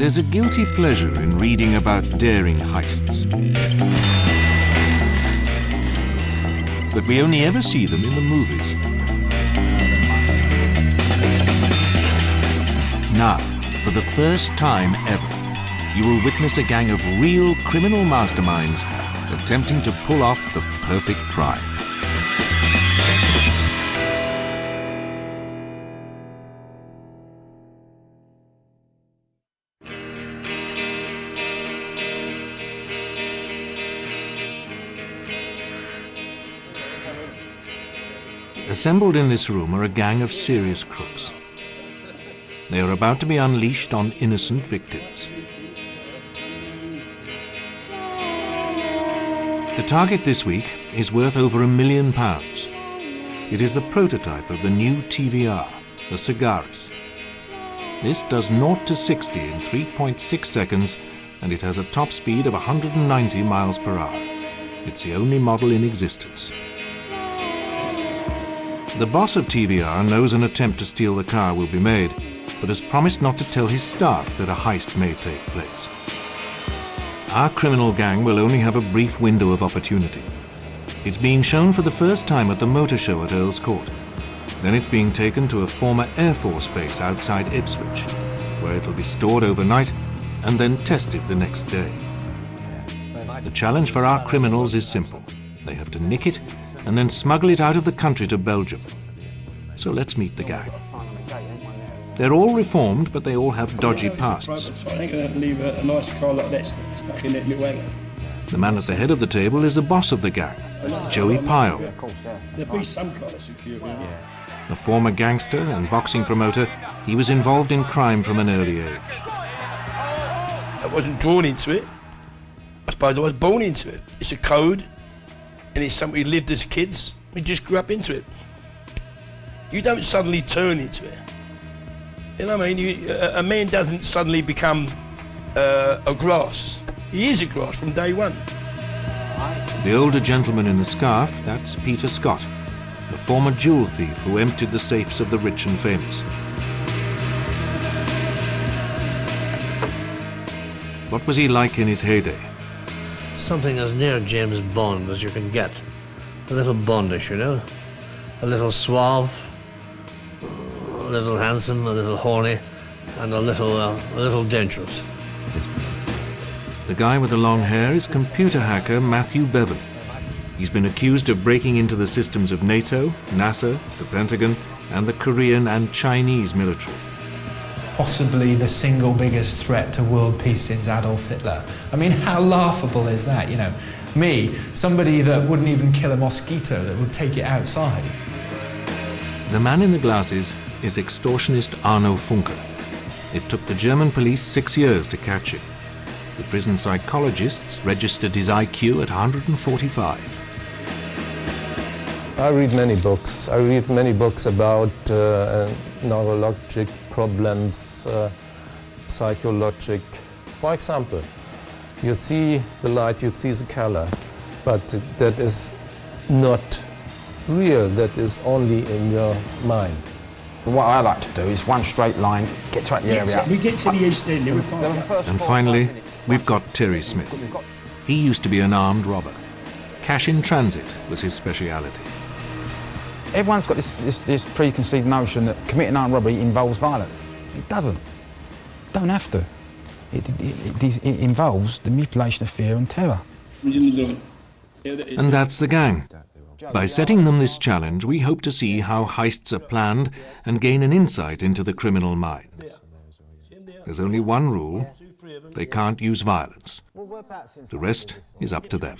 There's a guilty pleasure in reading about daring heists. But we only ever see them in the movies. Now, for the first time ever, you will witness a gang of real criminal masterminds attempting to pull off the perfect crime. Assembled in this room are a gang of serious crooks. They are about to be unleashed on innocent victims. The target this week is worth over £1 million. It is the prototype of the new TVR, the Cigaris. This does 0 to 60 in 3.6 seconds, and it has a top speed of 190 miles per hour. It's the only model in existence. The boss of TVR knows an attempt to steal the car will be made, but has promised not to tell his staff that a heist may take place. Our criminal gang will only have a brief window of opportunity. It's being shown for the first time at the motor show at Earl's Court. Then it's being taken to a former Air Force base outside Ipswich, where it'll be stored overnight and then tested the next day. The challenge for our criminals is simple. They have to nick it and then smuggle it out of the country to Belgium. So let's meet the gang. They're all reformed, but they all have dodgy pasts. I ain't going to leave a nice car like that stuck in that little hangar. The man at the head of the table is the boss of the gang, Joey Pyle. There'll be some kind of security. A former gangster and boxing promoter, he was involved in crime from an early age. I wasn't drawn into it. I suppose I was born into it. It's a code, and it's something we lived as kids. We just grew up into it. You don't suddenly turn into it. You know what I mean? A man doesn't suddenly become a grass. He is a grass from day one. The older gentleman in the scarf, that's Peter Scott, the former jewel thief who emptied the safes of the rich and famous. What was he like in his heyday? Something as near James Bond as you can get. A little Bondish, you know? A little suave, a little handsome, a little horny, and a little dangerous. The guy with the long hair is computer hacker Matthew Bevan. He's been accused of breaking into the systems of NATO, NASA, the Pentagon, and the Korean and Chinese military. Possibly the single biggest threat to world peace since Adolf Hitler. I mean, how laughable is that, you know? Me, somebody that wouldn't even kill a mosquito, that would take it outside. The man in the glasses is extortionist Arno Funke. It took the German police 6 years to catch him. The prison psychologists registered his IQ at 145. I read many books. I read many books about neurologic problems, psychologic. For example, you see the light, you see the color, but that is not real, that is only in your mind. What I like to do is one straight line, get to the area. We get to the East End, and finally, we've got Terry Smith. He used to be an armed robber. Cash in transit was his speciality. Everyone's got this preconceived notion that committing armed robbery involves violence. It doesn't. Don't have to. It involves the manipulation of fear and terror. And that's the gang. By setting them this challenge, we hope to see how heists are planned and gain an insight into the criminal mind. There's only one rule: they can't use violence. The rest is up to them.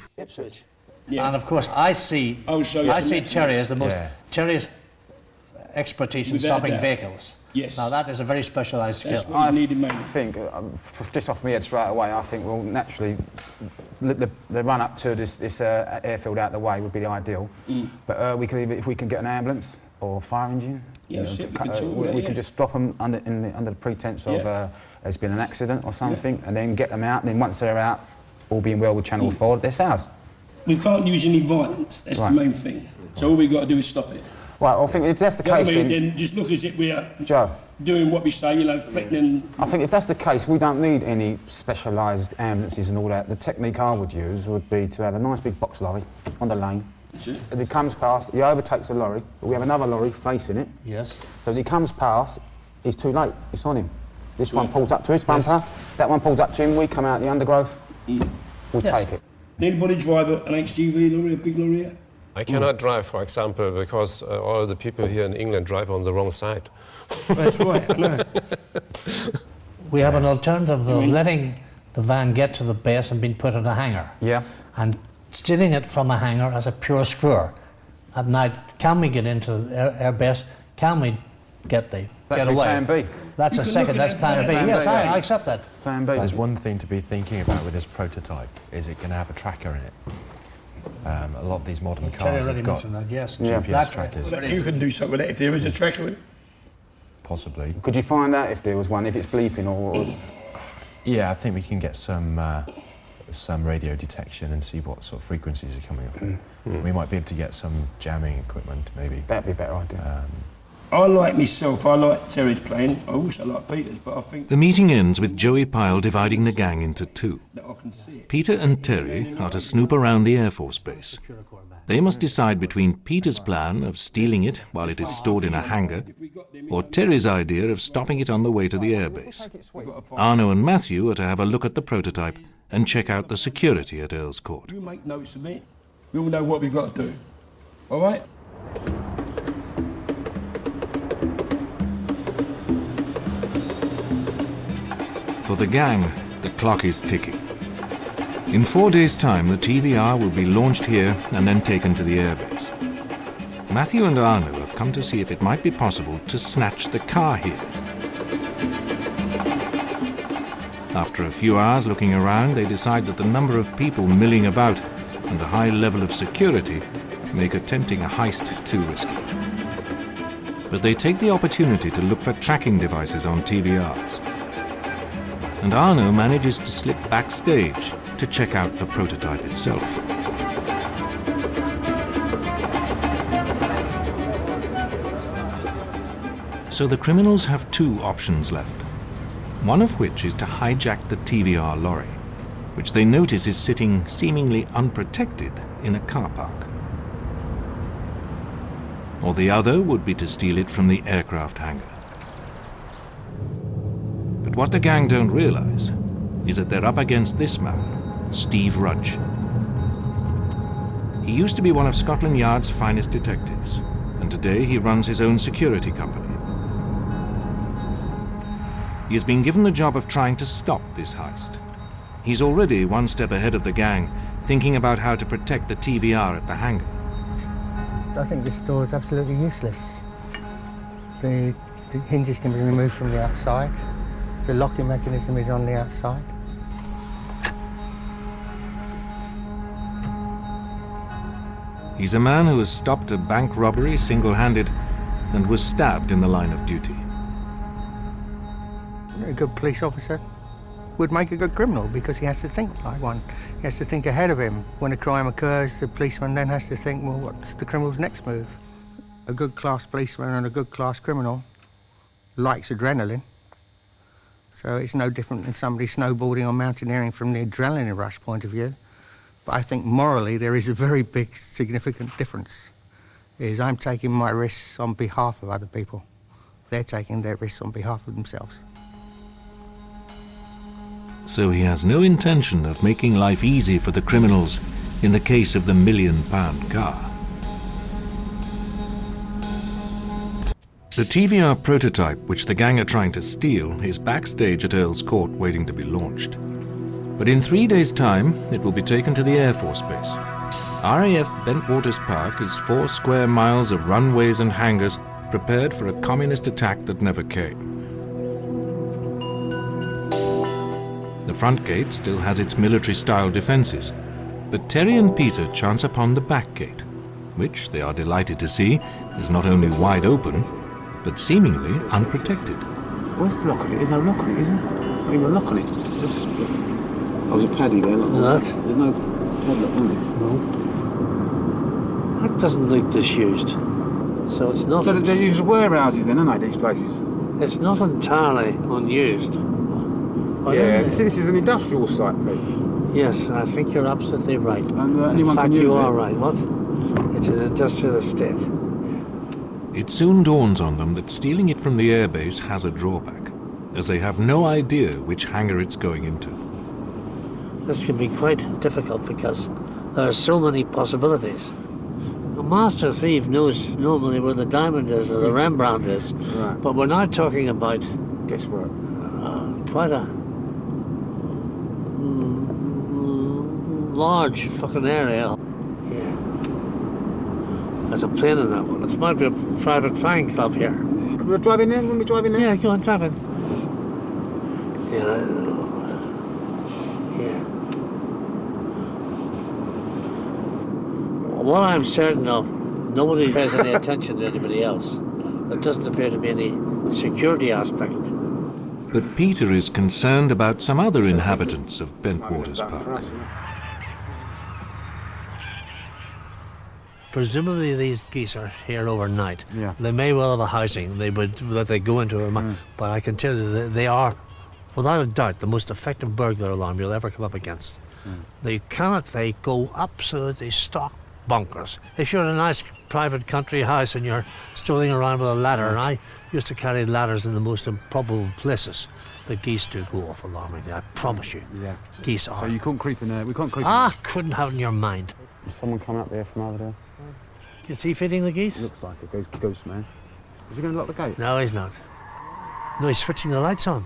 Yeah. And of course, I see Terry as the most... Terry's expertise in stopping vehicles. Yes. Now that is a very specialised skill. That's what needed, mate. I think, just off my head straight away, I think, well, naturally, the run up to this airfield out the way would be the ideal. But if we can get an ambulance or a fire engine, we can just stop them under the pretence of there's been an accident or something, and then get them out. And then once they're out, all being well with Channel 4, they're ours. We can't use any violence. That's the main thing. So all we've got to do is stop it. Right, I think if that's the case, then just look as if we're doing what we say, you know, threatening. I think if that's the case, we don't need any specialised ambulances and all that. The technique I would use would be to have a nice big box lorry on the lane. That's it. As he comes past, he overtakes the lorry, but we have another lorry facing it. Yes. So as he comes past, he's too late, it's on him. This one pulls up to his bumper, that one pulls up to him, we come out the undergrowth, we take it. Anybody drive an HGV lorry, a big lorry here? I cannot drive, for example, because all the people here in England drive on the wrong side. That's right, I know. We have an alternative of letting the van get to the base and being put in a hangar. Yeah. And stealing it from a hangar as a pure screwer. At night, can we get into air base? Can we get away? Plan B. That's a second, that's plan B. Yes, I accept that. Plan B. There's one thing to be thinking about with this prototype. Is it going to have a tracker in it? A lot of these modern cars have got that, yes. GPS trackers. You can do something with it if there is a tracker in it. Possibly. Could you find out if there was one, if it's bleeping or... Yeah, I think we can get some radio detection and see what sort of frequencies are coming through. We might be able to get some jamming equipment, maybe. That'd be a better idea. I like myself, I like Terry's playing, I also like Peter's, but I think The meeting ends with Joey Pyle dividing the gang into two. that I can see it. Peter and Terry are to snoop around the Air Force Base. They must decide between Peter's plan of stealing it while it is stored in a hangar, or Terry's idea of stopping it on the way to the airbase. Arno and Matthew are to have a look at the prototype and check out the security at Earl's Court. You make notes of it, we all know what we've got to do. All right? For the gang, the clock is ticking. In 4 days' time, the TVR will be launched here and then taken to the airbase. Matthew and Arno have come to see if it might be possible to snatch the car here. After a few hours looking around, they decide that the number of people milling about and the high level of security make attempting a heist too risky. But they take the opportunity to look for tracking devices on TVRs. And Arno manages to slip backstage to check out the prototype itself. So the criminals have two options left, one of which is to hijack the TVR lorry, which they notice is sitting seemingly unprotected in a car park. Or the other would be to steal it from the aircraft hangar. But what the gang don't realize is that they're up against this man, Steve Rudge. He used to be one of Scotland Yard's finest detectives, and today he runs his own security company. He has been given the job of trying to stop this heist. He's already one step ahead of the gang, thinking about how to protect the TVR at the hangar. I think this door is absolutely useless. The hinges can be removed from the outside. The locking mechanism is on the outside. He's a man who has stopped a bank robbery single-handed and was stabbed in the line of duty. A good police officer would make a good criminal because he has to think like one. He has to think ahead of him. When a crime occurs, the policeman then has to think, well, what's the criminal's next move? A good class policeman and a good class criminal likes adrenaline. So it's no different than somebody snowboarding or mountaineering from the adrenaline rush point of view. But I think morally there is a very big, significant difference. I'm taking my risks on behalf of other people. They're taking their risks on behalf of themselves. So he has no intention of making life easy for the criminals in the case of the £1 million car. The TVR prototype, which the gang are trying to steal, is backstage at Earl's Court waiting to be launched. But in 3 days' time, it will be taken to the Air Force Base. RAF Bentwaters Park is 4 square miles of runways and hangars prepared for a communist attack that never came. The front gate still has its military-style defences, but Terry and Peter chance upon the back gate, which, they are delighted to see, is not only wide open, but seemingly unprotected. Where's the lock on it? There's no lock on it, is there? Not even a lock on it. Oh, there's a paddy there. Look. There's no padlock on it. No. That doesn't look disused, so it's not. So they use warehouses then, don't they, these places? It's not entirely unused. But Yeah, isn't it? this is an industrial site, Pete. Yes, I think you're absolutely right. And In anyone fact, can use you it. are right. What? It's an industrial estate. It soon dawns on them that stealing it from the airbase has a drawback, as they have no idea which hangar it's going into. This can be quite difficult because there are so many possibilities. A master thief knows normally where the diamond is or the Rembrandt is, Right. but we're now talking about Guesswork. quite a large fucking area. Yeah. There's a plane in that one. This might be a private flying club here. Can we drive in there? When we drive in there? Yeah, go on, drive in. Yeah. Yeah. What I'm certain of, nobody pays any attention to anybody else. There doesn't appear to be any security aspect. But Peter is concerned about some other inhabitants of Bentwaters Park. Presumably these geese are here overnight. Yeah. They may well have a housing that they go into, but I can tell you that they are, without a doubt, the most effective burglar alarm you'll ever come up against. They go absolutely stock bonkers. If you're in a nice private country house and you're strolling around with a ladder, and I used to carry ladders in the most improbable places, the geese do go off alarmingly, I promise you. Yeah. Geese are. So you couldn't creep in there? We can't creep Couldn't have it in your mind. There's someone coming up there from over there. Is he feeding the geese? Looks like a ghost man. Is he going to lock the gate? No, he's not. No, he's switching the lights on.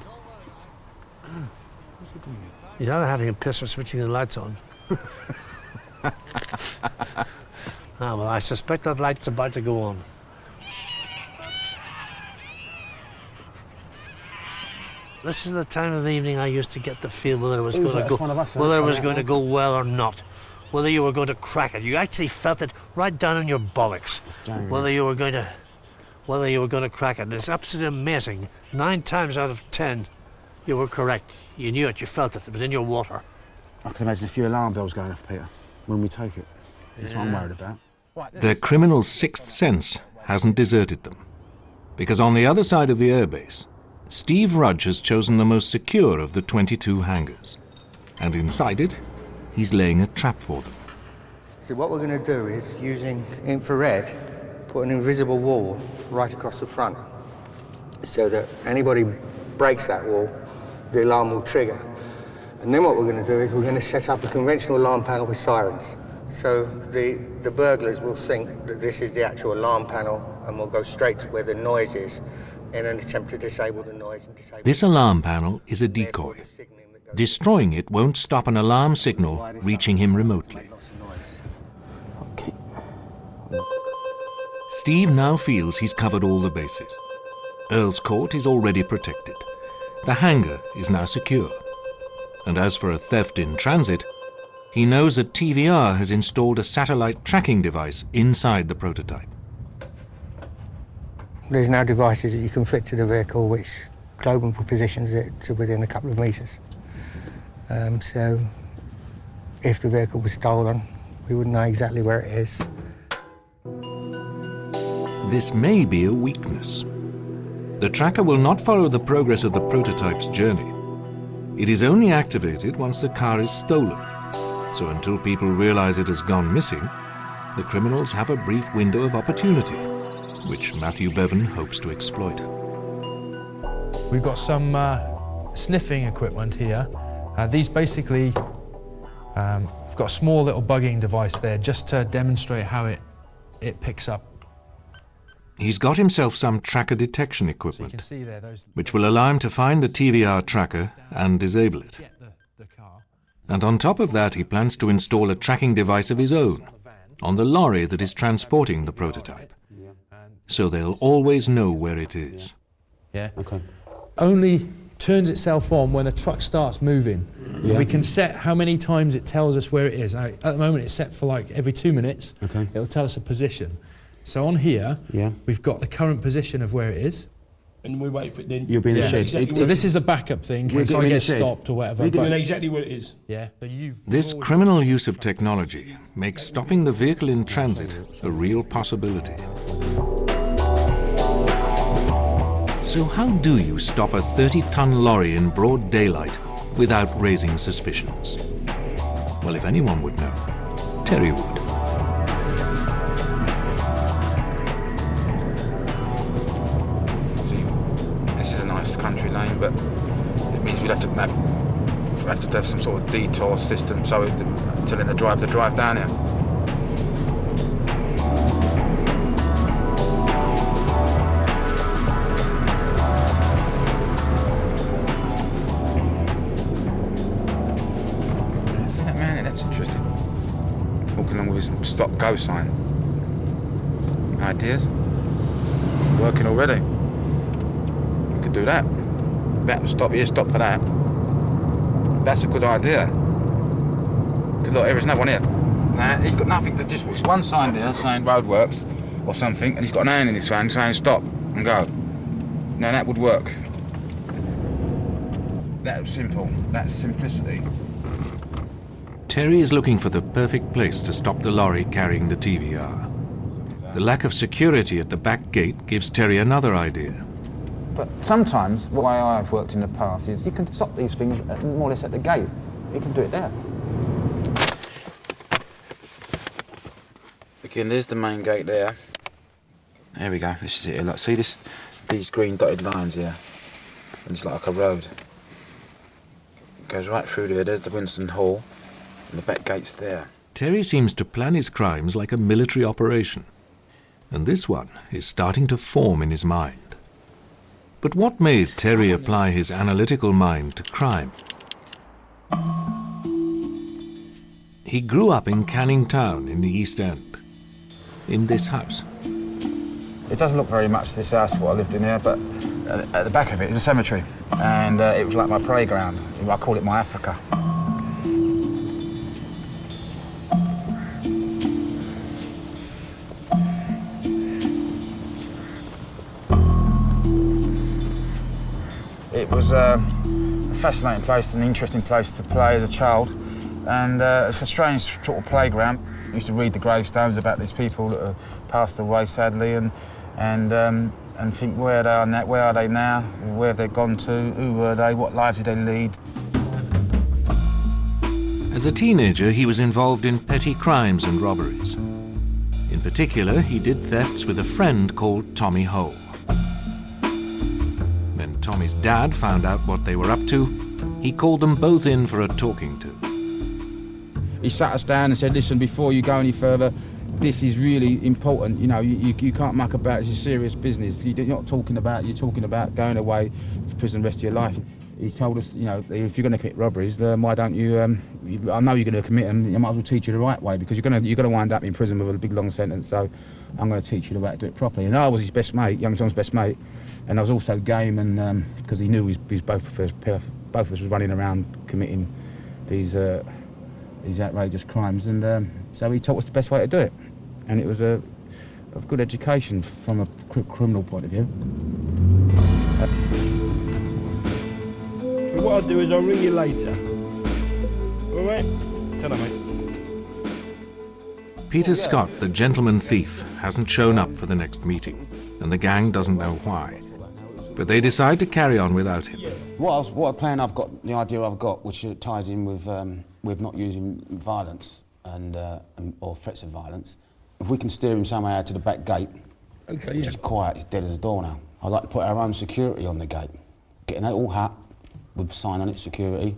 What's he doing? He's either having a piss or switching the lights on. Well, I suspect that light's about to go on. This is the time of the evening I used to get the feel whether it was going to go, whether it was going to go well or not, whether you were going to crack it. You actually felt it right down in your bollocks. Whether you were going to crack it. And it's absolutely amazing. 9 times out of 10, you were correct. You knew it. You felt it. It was in your water. I can imagine a few alarm bells going off, Peter, when we take it. That's what I'm worried about. Their criminal sixth sense hasn't deserted them, because on the other side of the airbase, Steve Rudge has chosen the most secure of the 22 hangars, and inside it, he's laying a trap for them. So what we're going to do is, using infrared, put an invisible wall right across the front, so that anybody breaks that wall, the alarm will trigger. And then what we're going to do is we're going to set up a conventional alarm panel with sirens. So the burglars will think that this is the actual alarm panel and will go straight to where the noise is in an attempt to disable the noise and disable. This alarm panel is a decoy. Destroying it won't stop an alarm signal reaching him remotely. Okay. Steve now feels he's covered all the bases. Earl's Court is already protected. The hangar is now secure. And as for a theft in transit, he knows that TVR has installed a satellite tracking device inside the prototype. There's now devices that you can fit to the vehicle which globally positions it to within a couple of metres. So if the vehicle was stolen, we wouldn't know exactly where it is. This may be a weakness. The tracker will not follow the progress of the prototype's journey. It is only activated once the car is stolen. So until people realize it has gone missing, the criminals have a brief window of opportunity, which Matthew Bevan hopes to exploit. We've got some sniffing equipment here. These basically, we've got a small little bugging device there just to demonstrate how it picks up. He's got himself some tracker detection So you equipment, can see there, those which will allow him to find the TVR tracker and disable it. get the car. And on top of that, he plans to install a tracking device of his own on the lorry that is transporting the prototype, so they'll always know where it is. Yeah. Okay. Only turns itself on when the truck starts moving. Yeah. We can set how many times it tells us where it is. Now, at the moment, it's set for like every 2 minutes. Okay. It'll tell us a position. So on here, Yeah. we've got the current position of where it is. And we wait for it then. You'll be in the Yeah. shed. Exactly So this is the backup thing in We're case getting I in the get shed. stopped or whatever. We but- know exactly what it is. yeah, but This criminal use of technology makes stopping the vehicle in transit a real possibility. So how do you stop a 30-ton lorry in broad daylight without raising suspicions? Well, if anyone would know, Terry would. See, this is a nice country lane, but it means we'd have to have some sort of detour system, so telling the driver to drive down here. Stop-go sign. Ideas? Working already. We could do that. That would stop here, stop for that. That's a good idea. Because look, there is no one here. Nah, he's got nothing to just... There's one sign there saying roadworks or something, and he's got an hand in his hand saying stop and go. Now that would work. That's simple. That's simplicity. Terry is looking for the perfect place to stop the lorry carrying the TVR. The lack of security at the back gate gives Terry another idea. But sometimes, the way I've worked in the past is you can stop these things more or less at the gate. You can do it there. Again, there's the main gate there. There we go, this is it. Look, see these green dotted lines here? And it's like a road. It goes right through there, there's the Winston Hall. And the back gate's there. Terry seems to plan his crimes like a military operation. And this one is starting to form in his mind. But what made Terry apply his analytical mind to crime? He grew up in Canning Town in the East End, in this house. It doesn't look very much this house, what I lived in here, but at the back of it is a cemetery. And it was like my playground. I call it my Africa. It was a fascinating place, an interesting place to play as a child, and it's a strange sort of playground. I used to read the gravestones about these people that have passed away sadly, and think where are they now, where have they gone to, who were they, what lives did they lead. As a teenager, he was involved in petty crimes and robberies. In particular, he did thefts with a friend called Tommy Hole. When Tommy's dad found out what they were up to, he called them both in for a talking to. He sat us down and said, listen, before you go any further, this is really important. You know, you can't muck about. It's a serious business. You're talking about going away to prison the rest of your life. He told us, you know, if you're going to commit robberies, then why don't you, I know you're going to commit them, I might as well teach you the right way, because you're going to wind up in prison with a big long sentence, so I'm going to teach you the way to do it properly. And I was his best mate, young John's best mate, and I was also game, and because he knew both of us was running around committing these outrageous crimes, and so he taught us the best way to do it. And it was a good education from a criminal point of view. What I'll do is I'll ring you later. All right? Ta-ra, mate. Peter Scott, the gentleman thief, hasn't shown up for the next meeting, and the gang doesn't know why. But they decide to carry on without him. What a plan I've got, the idea I've got, which ties in with not using violence or threats of violence. If we can steer him somehow to the back gate, which is quiet, it's dead as a door now. I'd like to put our own security on the gate. Get an little hut with a sign on it, security,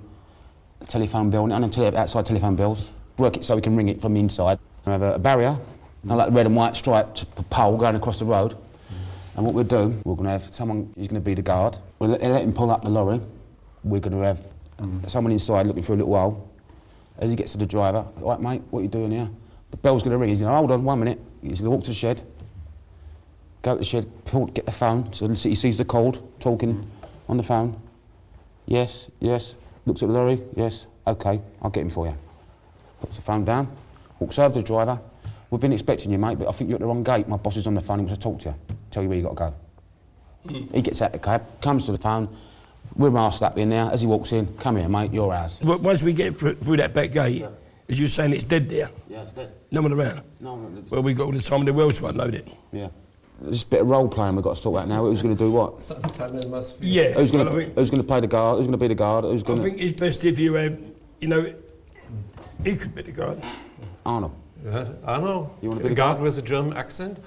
a telephone bill, and outside telephone bills. Work it so we can ring it from the inside. I have a barrier, like the red and white striped pole going across the road. And what we'll do, we're going to have someone who's going to be the guard. We'll let him pull up the lorry. We're going to have someone inside looking for a little hole. As he gets to the driver, all right, mate, what are you doing here? The bell's going to ring. He's going to hold on 1 minute. He's going to walk to the shed, go to the shed, get the phone, so he sees the code, talking on the phone. Yes, yes. Looks at the lorry. Yes, OK, I'll get him for you. Puts the phone down, walks over to the driver. We've been expecting you, mate, but I think you're at the wrong gate. My boss is on the phone, he wants to talk to you, tell you where you got to go. He gets out the cab, comes to the phone. We're masked up in there. As he walks in, come here, mate, you're ours. Once we get through that back gate, as you're saying, it's dead there? Yeah, it's dead. No one around? No one. Well, we've got all the time in the world to unload it. Yeah. this bit of role playing we've got to sort out now. Who's going to do what? Sometimes it must be. Yeah. Who's going to play the guard? Who's going to be the guard? Who's going I think it's best if you have, you know, he could be the guard. Arnold. Arno? You want to be the guard guard? with a German accent?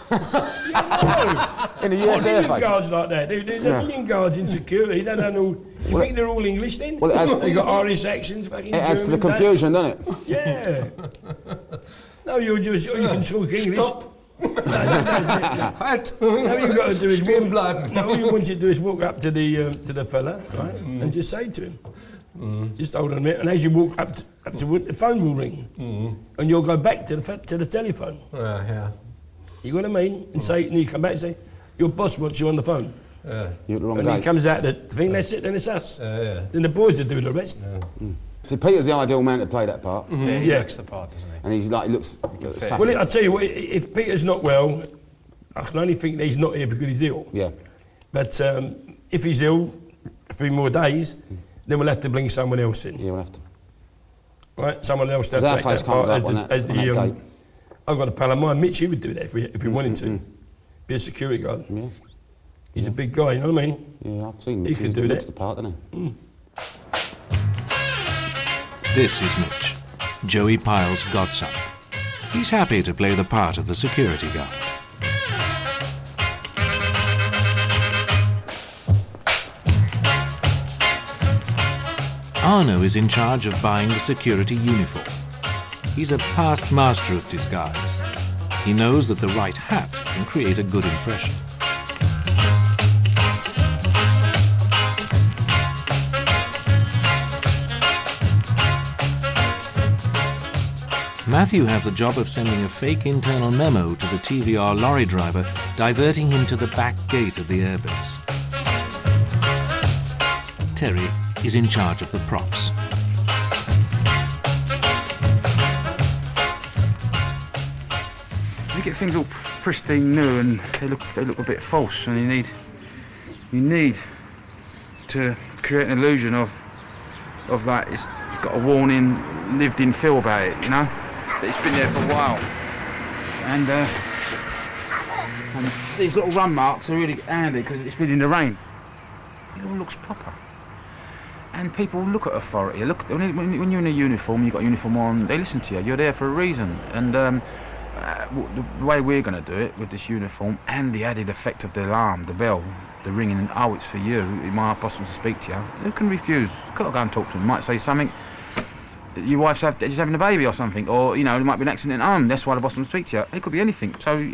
In the USA, There's guards like that. There's a million guards in security. They don't know. You think they're all English then? Well, They got Irish accents, fucking it adds to the German, confusion, doesn't it? Yeah. No, you can talk English. Stop. No, that's it. No, you got to do is walk. No, all you want to do is walk up to the fella, right, and just say to him, just hold on a minute. And as you walk up to it, the phone will ring, and you'll go back to the telephone. Yeah. You know what I mean? And say, and you come back and say, your boss wants you on the phone. You're at the wrong And gate. he comes out the thing. That's it. Then it's us. Then the boys will do the rest. See, Peter's the ideal man to play that part. Yeah, he likes the part, doesn't he? And he's like, he looks sassy. Well, I tell you what, if Peter's not well, I can only think that he's not here because he's ill. Yeah. But if he's ill, 3 more days, then we'll have to bring someone else in. Yeah, we'll have to. Right? Someone else to have to Our take face that can't part go as up on the, that, as on the that gate. I've got a pal of mine, Mitch, he would do that if he wanted to. Be a security guard. Yeah. He's a big guy, you know what I mean? Yeah, I've seen him. He could do looks that. the part, doesn't he? This is Mitch, Joey Pyle's godson. He's happy to play the part of the security guard. Arno is in charge of buying the security uniform. He's a past master of disguise. He knows that the right hat can create a good impression. Matthew has the job of sending a fake internal memo to the TVR lorry driver, diverting him to the back gate of the airbase. Terry is in charge of the props. You get things all pristine new and they look a bit false, and you need to create an illusion of like it's got a worn-in, lived-in feel about it, you know? That it's been there for a while. And these little run marks are really handy because it's been in the rain. It all looks proper. And people look at authority. Look, when you're in a uniform, you've got a uniform on, they listen to you. You're there for a reason. And the way we're going to do it with this uniform and the added effect of the alarm, the bell, the ringing, and oh, it's for you, my boss wants to speak to you. Who can refuse? You've got to go and talk to him. Might say something. Your wife's just having a baby or something, or you know, there might be an accident at home. That's why the boss wants to speak to you. It could be anything. So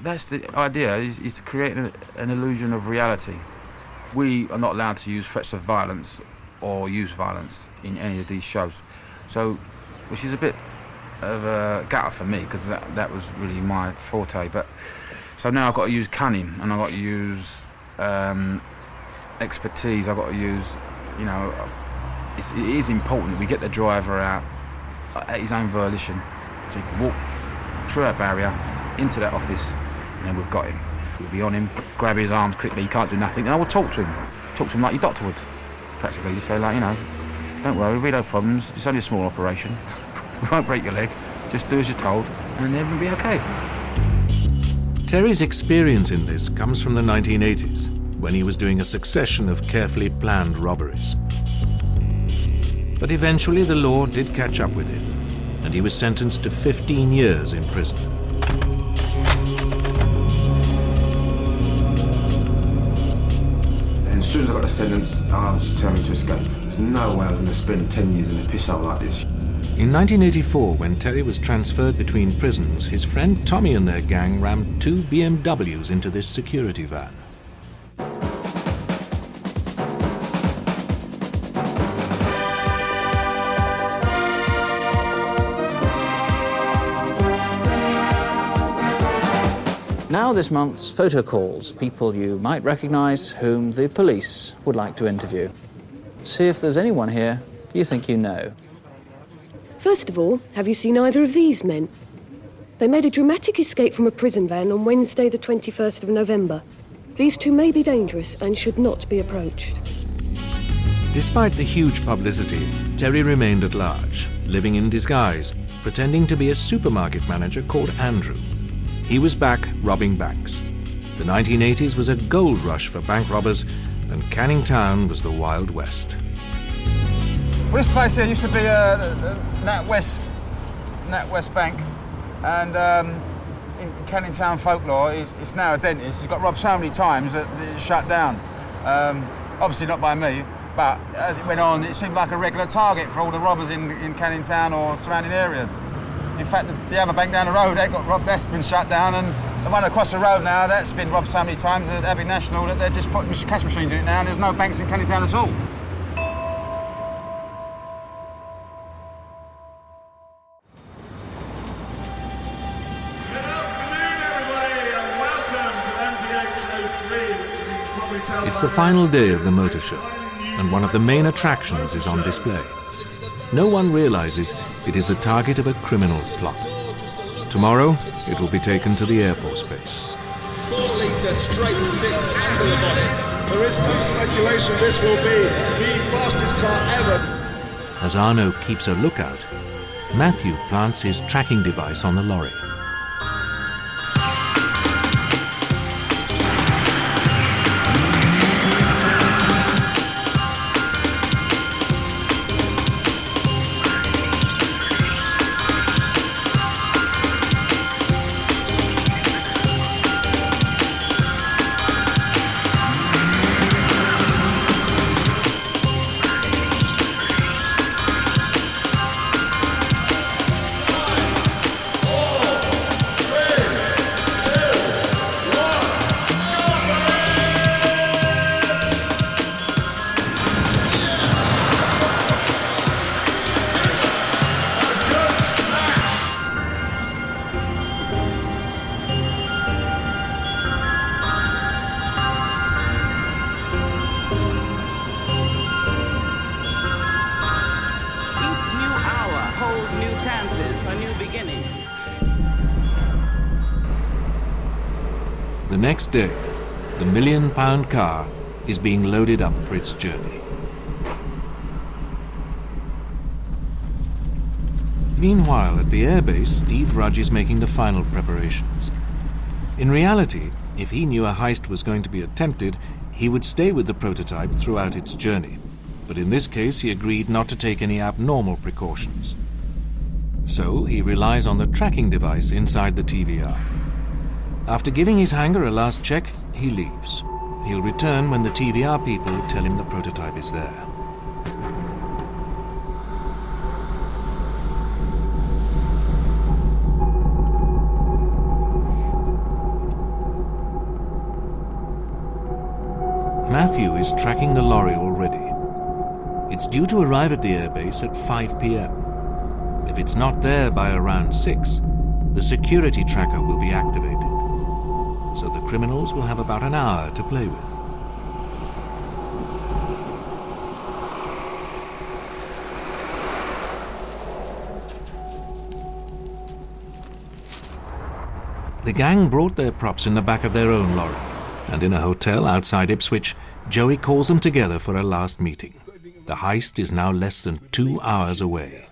that's the idea: is to create an illusion of reality. We are not allowed to use threats of violence or use violence in any of these shows. So, which is a bit of a gutter for me because that was really my forte. But so now I've got to use cunning and I've got to use expertise. I've got to use, you know. It is important that we get the driver out at his own volition so he can walk through that barrier into that office, and then we've got him. We'll be on him, grab his arms quickly, he can't do nothing, and I will talk to him like your doctor would, practically. Just say, like, you know, don't worry, we'll be no problems, it's only a small operation, we won't break your leg, just do as you're told, and everything will be okay. Terry's experience in this comes from the 1980s, when he was doing a succession of carefully planned robberies. But eventually the law did catch up with him, and he was sentenced to 15 years in prison. And as soon as I got the sentence, I was determined to escape. There's no way I was going to spend 10 years in a piss hole like this. In 1984, when Terry was transferred between prisons, his friend Tommy and their gang rammed 2 BMWs into this security van. Now this month's photo calls, people you might recognise whom the police would like to interview. See if there's anyone here you think you know. First of all, have you seen either of these men? They made a dramatic escape from a prison van on Wednesday the 21st of November. These 2 may be dangerous and should not be approached. Despite the huge publicity, Terry remained at large, living in disguise, pretending to be a supermarket manager called Andrew. He was back robbing banks. The 1980s was a gold rush for bank robbers, and Canning Town was the Wild West. Well, this place here used to be NatWest Bank, and in Canning Town folklore, it's now a dentist. It's got robbed so many times that it shut down. Obviously not by me, but as it went on, it seemed like a regular target for all the robbers in Canning Town or surrounding areas. In fact, the other bank down the road, that got robbed, that's been shut down, and the one across the road now, that's been robbed so many times at Abbey National that they're just putting cash machines in it now, and there's no banks in Canning Town at all. It's the final day of the motor show, and one of the main attractions is on display. No one realizes it is the target of a criminal plot. Tomorrow, it will be taken to the Air Force Base. 4-litre straight six amber bonnet. There is some speculation this will be the fastest car ever. As Arno keeps a lookout, Matthew plants his tracking device on the lorry. The next day, the £1 million car is being loaded up for its journey. Meanwhile, at the airbase, Steve Rudge is making the final preparations. In reality, if he knew a heist was going to be attempted, he would stay with the prototype throughout its journey. But in this case, he agreed not to take any abnormal precautions. So he relies on the tracking device inside the TVR. After giving his hangar a last check, he leaves. He'll return when the TVR people tell him the prototype is there. Matthew is tracking the lorry already. It's due to arrive at the airbase at 5 p.m. If it's not there by around 6, the security tracker will be activated. So the criminals will have about an hour to play with. The gang brought their props in the back of their own lorry, and in a hotel outside Ipswich, Joey calls them together for a last meeting. The heist is now less than 2 hours away.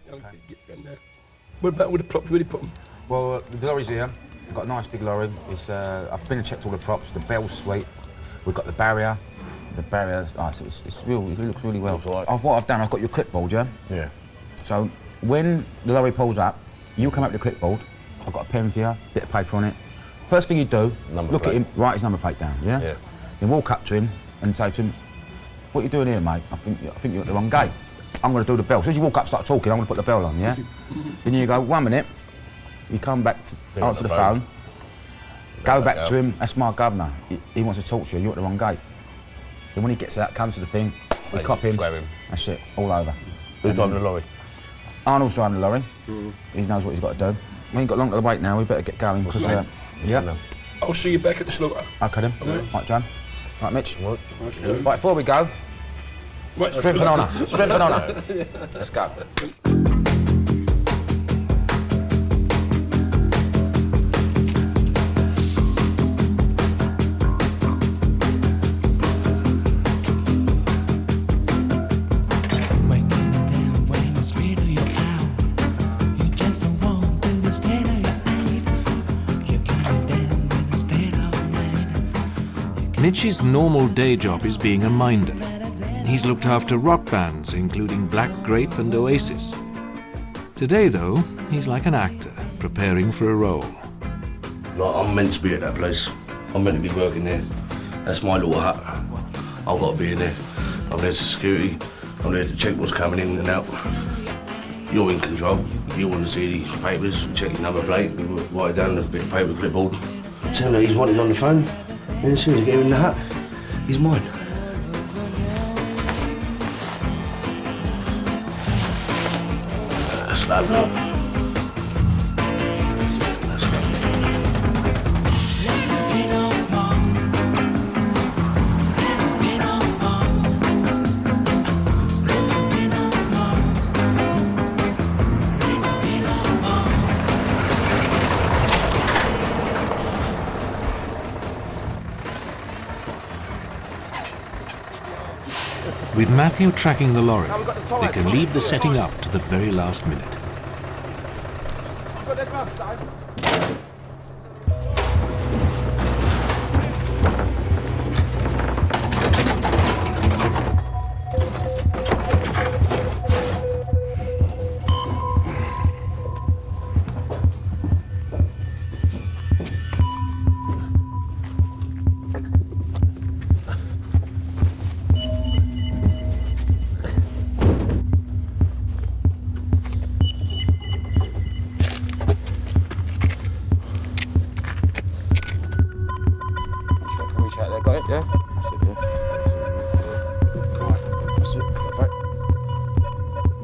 What about all the props? Where do you put them? Well, the lorry's here. We've got a nice big lorry. I've been and checked all the props. The bell's sweet. We've got the barrier. The barrier, it's real. It looks really well. What I've done, I've got your clipboard, yeah? Yeah. So when the lorry pulls up, you come up with the clipboard. I've got a pen for you, bit of paper on it. First thing you do, look at him, write his number plate down, yeah? Yeah. Then walk up to him and say to him, "What are you doing here, mate? I think you're at the wrong gate. I'm going to do the bell." As soon as you walk up, start talking, I'm going to put the bell on, yeah? Then you go, 1 minute. You come back to answer the phone. Go back to him. That's my governor. He wants to talk to you. You're at the wrong gate. Then when he gets out, comes to the thing, we cop him. That's it, all over. Who's driving the lorry? Arnold's driving the lorry. He knows what he's got to do. We ain't got long to wait now. We better get going because yeah. I'll see you back at the slaughter. Okay then. Right, John. Right, Mitch. Right, before we go. Strength and honour. Strength and honour. Let's go. Mitch's normal day job is being a minder. He's looked after rock bands, including Black Grape and Oasis. Today, though, he's like an actor, preparing for a role. Like, I'm meant to be at that place. I'm meant to be working there. That's my little hut. I've got to be in there. I'm there to security. I'm there to check what's coming in and out. You're in control. You want to see the papers, check his number plate, write it down on a bit of paper clipboard. Tell me he's wanted on the phone, and as soon as I get him in the hut, he's mine. Slow down. With Matthew tracking the lorry, they can leave the setting up to the very last minute.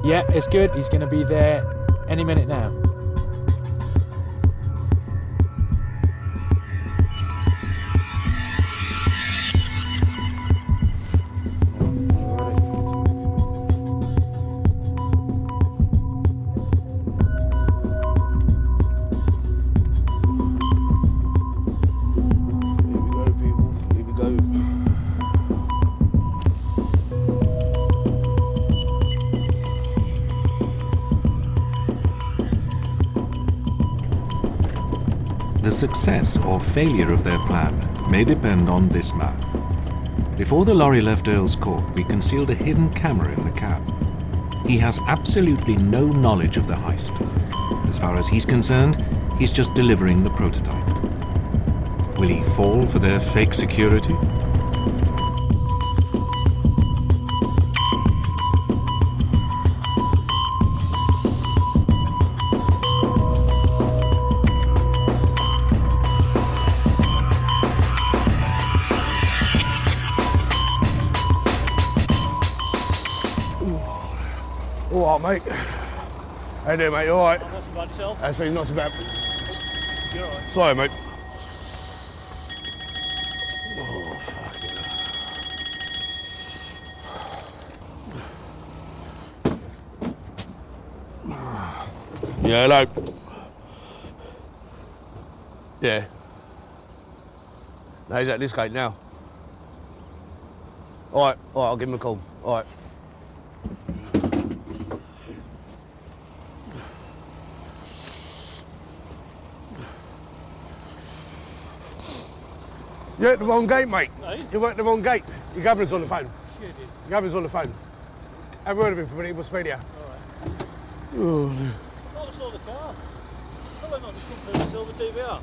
Yeah, it's good. He's going to be there any minute now. The success or failure of their plan may depend on this man. Before the lorry left Earl's Court, we concealed a hidden camera in the cab. He has absolutely no knowledge of the heist. As far as he's concerned, he's just delivering the prototype. Will he fall for their fake security? All right, mate. How you doing, mate? You all right? Not so bad yourself? That's really not so bad. You're all right. Sorry, mate. Oh, fucking hell. Yeah, hello. Yeah. No, he's at this gate now. All right, I'll give him a call. All right. You're at the wrong gate, mate. Hey? You're at the wrong gate. Your governor's on the phone. Shit, dude. Your governor's on the phone. Have a word with him for a minute, we'll speak to you. All right. Oh, I thought I saw the car. I thought not just come through the silver TVR.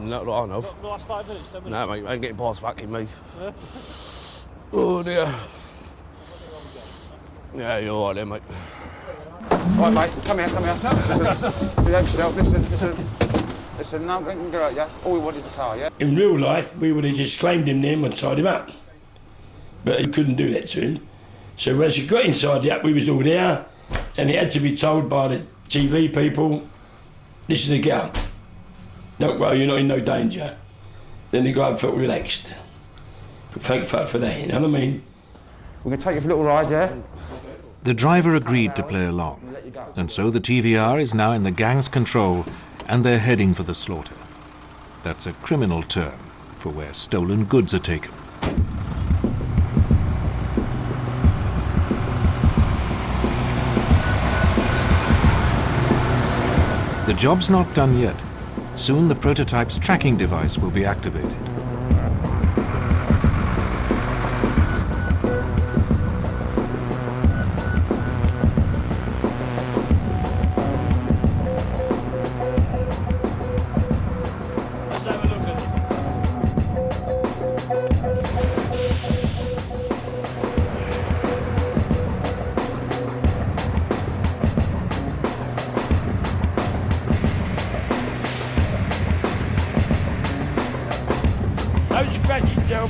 not that I know of. Not the last 5 minutes, 10 minutes. No, mate, I ain't getting past fucking me. Yeah. Oh, dear. Yeah, you're all right there, mate. All right, mate, come here. Behave yourself, listen, no, we can go out, yeah? All we want is a car, yeah? In real life, we would have just claimed him there and tied him up. But he couldn't do that to him. So once he got inside the hut, we was all there, and he had to be told by the TV people, this is the gun. Don't worry, you're not in no danger. Then the guy felt relaxed. But thank fuck for that, you know what I mean? We're going to take you for a little ride, yeah? The driver agreed to play along, and so the TVR is now in the gang's control, and they're heading for the slaughter. That's a criminal term for where stolen goods are taken. The job's not done yet. Soon the prototype's tracking device will be activated.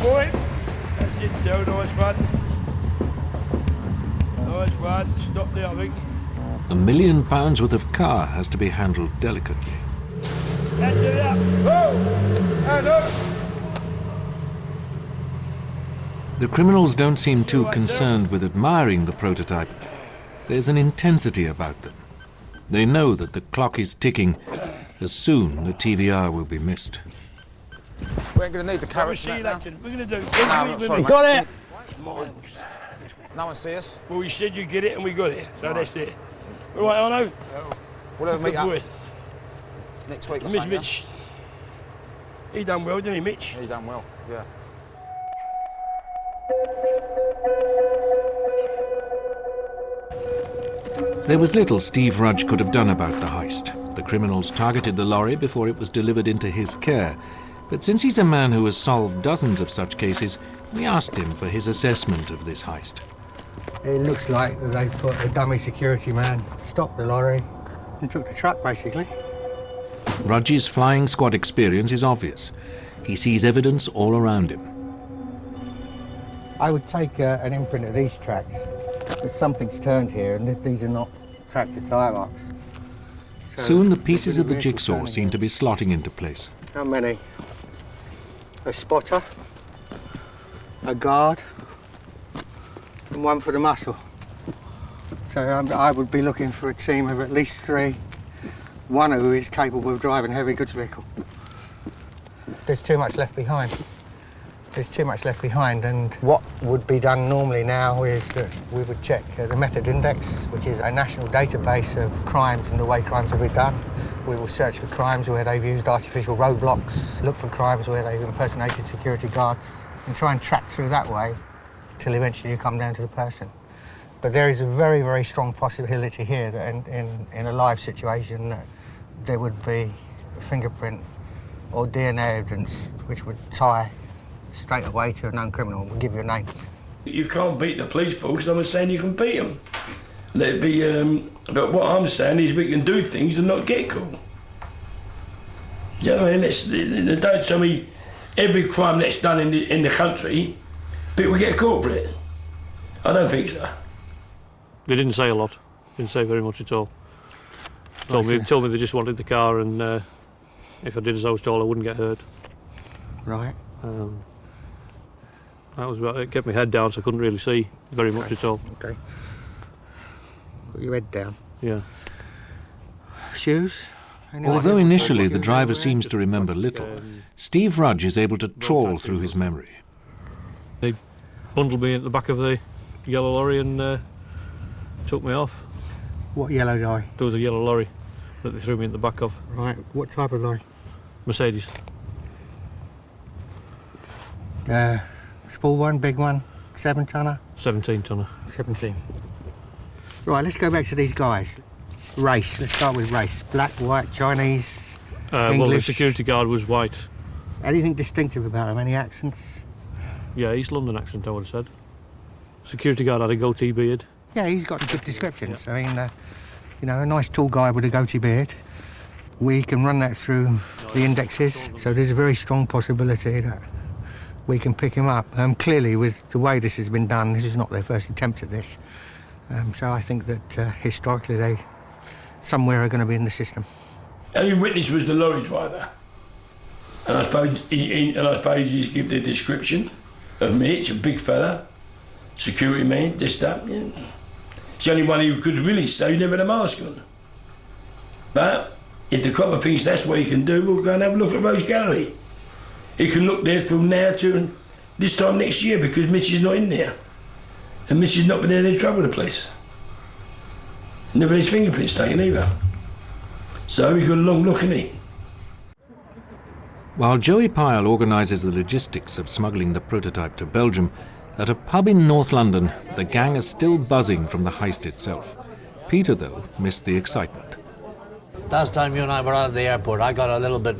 boy. That's it, Joe. Nice one. Nice one. Stop there, I think. £1 million worth of car has to be handled delicately. Hand it up. Whoa! Hand up. The criminals don't seem too concerned with admiring the prototype. There's an intensity about them. They know that the clock is ticking, as soon the TVR will be missed. We ain't going to need the carrots. We're going to do it. We got it. No one see us? Well, we said you get it and we got it, so that's it. All right, Arno? We'll have a meet up boy. next week. Miss Mitch. He done well, didn't he, Mitch? He done well, yeah. There was little Steve Rudge could have done about the heist. The criminals targeted the lorry before it was delivered into his care. But since he's a man who has solved dozens of such cases, we asked him for his assessment of this heist. It looks like they put a dummy security man, stopped the lorry and took the truck, basically. Rudge's flying squad experience is obvious. He sees evidence all around him. I would take an imprint of these tracks. But something's turned here, and these are not tractor tyre marks. Soon the pieces of the jigsaw seem to be slotting into place. How many? A spotter, a guard, and one for the muscle. So I would be looking for a team of at least 3, one who is capable of driving a heavy goods vehicle. There's too much left behind. There's too much left behind, and what would be done normally now is that we would check the method index, which is a national database of crimes and the way crimes have been done. We will search for crimes where they've used artificial roadblocks, look for crimes where they've impersonated security guards, and try and track through that way till eventually you come down to the person. But there is a very, very strong possibility here that in a live situation that there would be a fingerprint or DNA evidence which would tie straight away to a known criminal. We'll give you a name. You can't beat the police force. I'm not saying you can beat them. Let it be, but what I'm saying is we can do things and not get caught. You know what I mean? Don't tell me every crime that's done in the country, people get caught for it. I don't think so. They didn't say a lot. Didn't say very much at all. Told me they just wanted the car, and if I did as I was told, I wouldn't get hurt. Right. That was about it. Kept my head down, so I couldn't really see very much at all. Okay. Put your head down. Yeah. Shoes? Although initially the driver seems to remember little, Steve Rudge is able to trawl through his memory. They bundled me at the back of the yellow lorry and took me off. What yellow lorry? There was a yellow lorry that they threw me in the back of. Right. What type of lorry? Mercedes. Small one, big one, 7-tonner? 17-tonner. 17. Right, let's go back to these guys. Race, let's start with race. Black, white, Chinese, English. Well, the security guard was white. Anything distinctive about them? Any accents? Yeah, East London accent, I would have said. Security guard had a goatee beard. Yeah, he's got good descriptions. I mean, you know, a nice tall guy with a goatee beard. We can run that through the indexes, so there's a very strong possibility that we can pick him up. Clearly, with the way this has been done, this is not their first attempt at this. So I think that historically they somewhere are going to be in the system. Only witness was the lorry driver. And I suppose he's give the description of Mitch, a big fella, security man, this, that. Yeah. It's the only one who could really say he never had a mask on. But if the copper thinks that's what he can do, we'll go and have a look at Rose Gallery. He can look there from now to this time next year because Mitch is not in there. And Mitch has not been in any trouble with the place. Never had his fingerprints taken either. So he got a long look, hasn't he? While Joey Pyle organises the logistics of smuggling the prototype to Belgium, at a pub in North London, the gang are still buzzing from the heist itself. Peter, though, missed the excitement. Last time you and I were out at the airport, I got a little bit...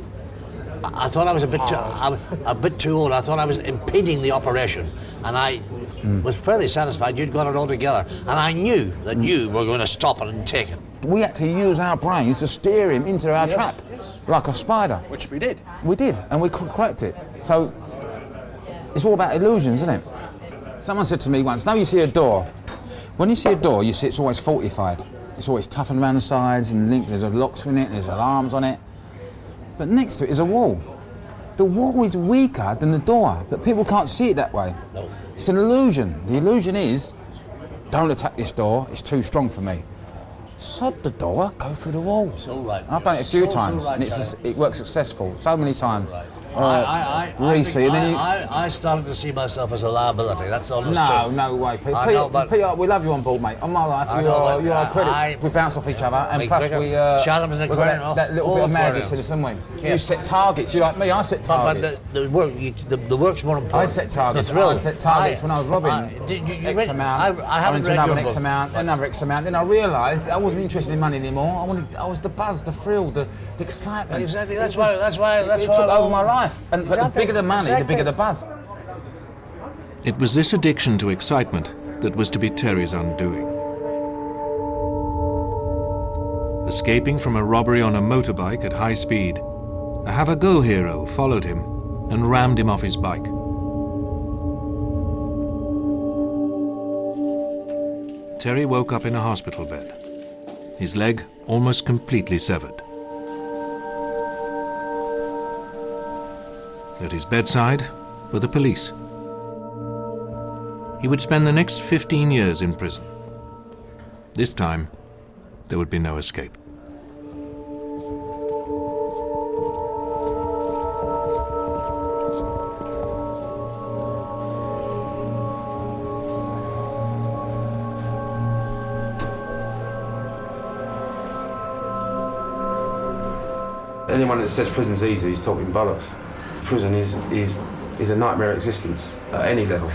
I thought I was a bit too old. I thought I was impeding the operation. And I was fairly satisfied you'd got it all together. And I knew that you were going to stop it and take it. We had to use our brains to steer him into our trap, like a spider. Which we did. We did, and we could correct it. So It's all about illusions, isn't it? Someone said to me once, now you see a door. When you see a door, you see it's always fortified. It's always toughened around the sides and linked, there's locks in it, there's alarms on it. But next to it is a wall. The wall is weaker than the door, but people can't see it that way. No. It's an illusion. The illusion is, don't attack this door, it's too strong for me. Sod the door, go through the wall. So right. I've done it a few times, right, and it works successful, so many times. Right. Reece, and then I started to see myself as a liability, that's all there's No, truth. no way, Pete. I know, but Peter, we love you on board, mate. On my life, you are a credit. We bounce off each other, and plus we Shalom's an we've got aquarium, that little bit of madness aquariums. in us, haven't we? Yes. You set targets. You like me, I set targets. But the work's more important. I set targets. The thrill. I set targets when I was robbing. X amount. I haven't read another your X book. amount, another X amount. Then I realised I wasn't interested in money anymore. I was the buzz, the thrill, the excitement. Exactly. That's why. It took over my life. And but the bigger the money, the bigger the buzz. It was this addiction to excitement that was to be Terry's undoing. Escaping from a robbery on a motorbike at high speed, a have-a-go hero followed him and rammed him off his bike. Terry woke up in a hospital bed, his leg almost completely severed. At his bedside were the police. He would spend the next 15 years in prison. This time, there would be no escape. Anyone that says prison's easy is talking bollocks. Prison is a nightmare existence at any level.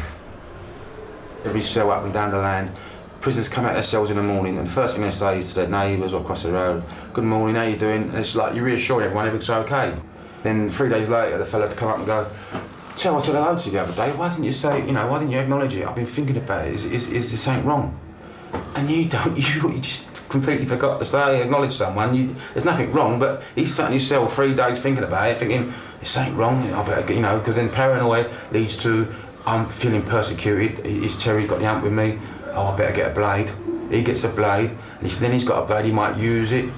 Every cell up and down the land, prisoners come out of their cells in the morning and the first thing they say is to their neighbours or across the road, good morning, how you doing? And it's like you're reassuring everyone everything's okay. Then 3 days later the fella to come up and go, Tell, I said hello to you the other day, why didn't you say, why didn't you acknowledge it? I've been thinking about it, is this ain't wrong? And you just completely forgot to say, acknowledge someone. There's nothing wrong, but he's sat in his cell 3 days thinking about it, thinking, this ain't wrong, I better, because then paranoia leads to, I'm feeling persecuted, is Terry got the hump with me? Oh, I better get a blade. He gets a blade, and if then he's got a blade, he might use it.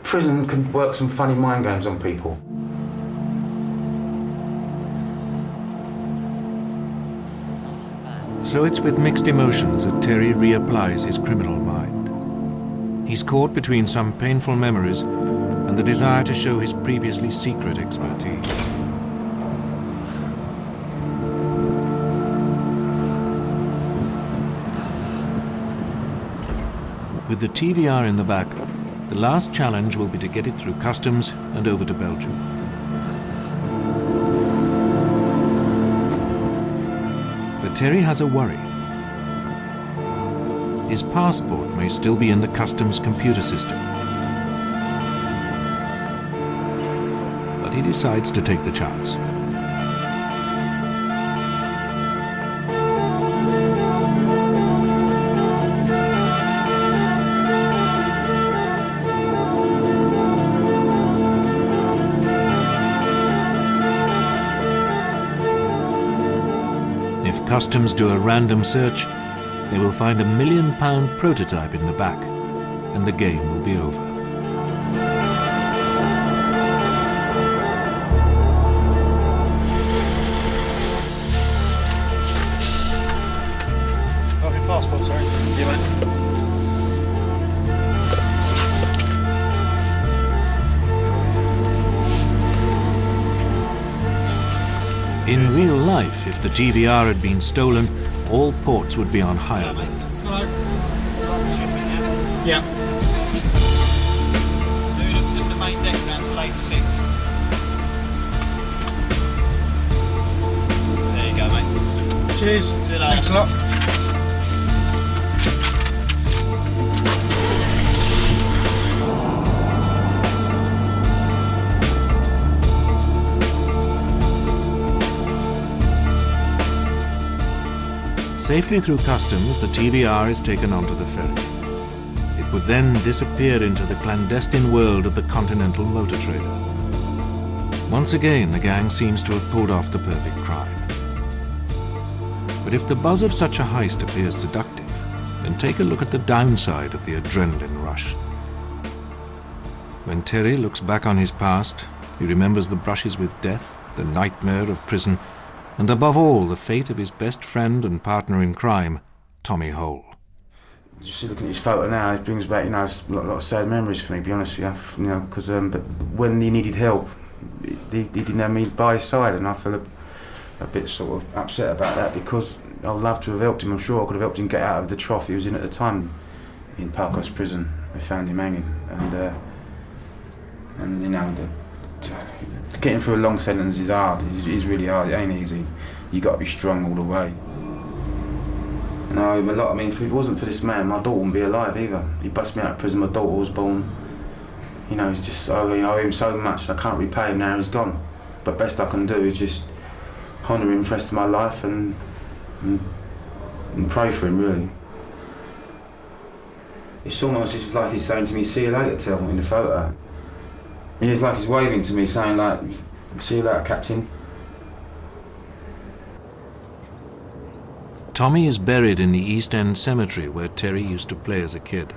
Prison can work some funny mind games on people. So it's with mixed emotions that Terry reapplies his criminal mind. He's caught between some painful memories and the desire to show his previously secret expertise. With the TVR in the back, the last challenge will be to get it through customs and over to Belgium. But Terry has a worry. His passport may still be in the customs computer system. But he decides to take the chance. If customs do a random search, they will find a £1 million prototype in the back, and the game will be over. Got your passport, sorry. Yeah, mate. In real life, if the TVR had been stolen, all ports would be on high alert. Hello. Yeah. Who looks at the main deck down to lane 6? There you go, mate. Cheers. See you later. Thanks a lot. Safely through customs, the TVR is taken onto the ferry. It would then disappear into the clandestine world of the Continental Motor Trader. Once again, the gang seems to have pulled off the perfect crime. But if the buzz of such a heist appears seductive, then take a look at the downside of the adrenaline rush. When Terry looks back on his past, he remembers the brushes with death, the nightmare of prison, and above all, the fate of his best friend and partner in crime, Tommy Hole. Just looking at his photo now, it brings back, a lot of sad memories for me, to be honest with you, because but when he needed help, he didn't have me by his side, and I feel a bit sort of upset about that, because I'd love to have helped him. I'm sure I could have helped him get out of the trough he was in at the time in Parkhurst Prison. They found him hanging, and getting through a long sentence is hard. It's really hard. It ain't easy. You got to be strong all the way. If it wasn't for this man, my daughter wouldn't be alive either. He bust me out of prison. My daughter was born. It's just I owe him so much. I can't repay him now. He's gone. But best I can do is just honour him for the rest of my life and pray for him, really. It's almost just like he's saying to me, "See you later," Till, in the photo. It's like he's waving to me, saying like, "See you later, Captain." Tommy is buried in the East End cemetery where Terry used to play as a kid.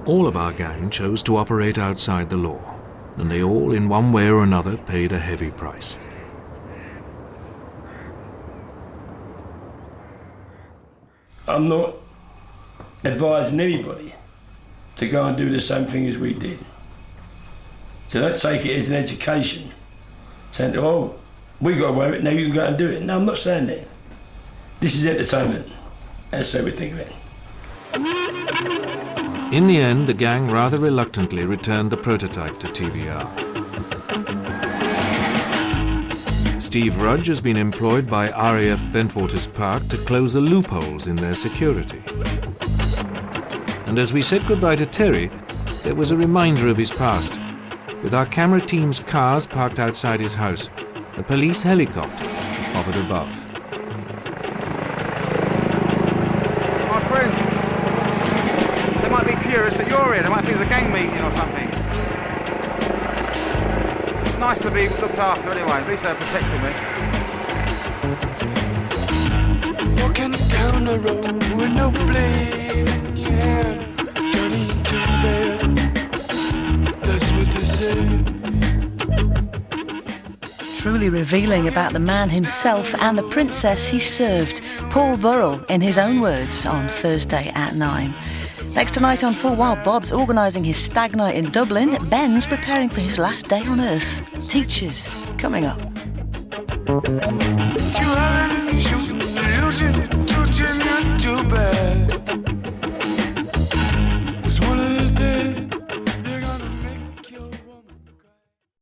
All of our gang chose to operate outside the law, and they all, in one way or another, paid a heavy price. I'm not advising anybody to go and do the same thing as we did. So don't take it as an education. Saying, "Oh, we got away with it, now you can go and do it." No, I'm not saying that. This is entertainment. That's how we think of it. In the end, the gang rather reluctantly returned the prototype to TVR. Steve Rudge has been employed by RAF Bentwaters Park to close the loopholes in their security. And as we said goodbye to Terry, there was a reminder of his past. With our camera team's cars parked outside his house, a police helicopter hovered above. My friends, they might be curious that you're here. They might think it's a gang meeting or something. It's nice to be looked after anyway. At least they're protecting me. Walking down the road with no blade in your hand, Johnny to bed. That's what they say. Truly revealing about the man himself and the princess he served, Paul Burrell, in his own words, on Thursday at 9. Next tonight on Full Wild, Bob's organising his stag night in Dublin. Ben's preparing for his last day on Earth. Teachers coming up.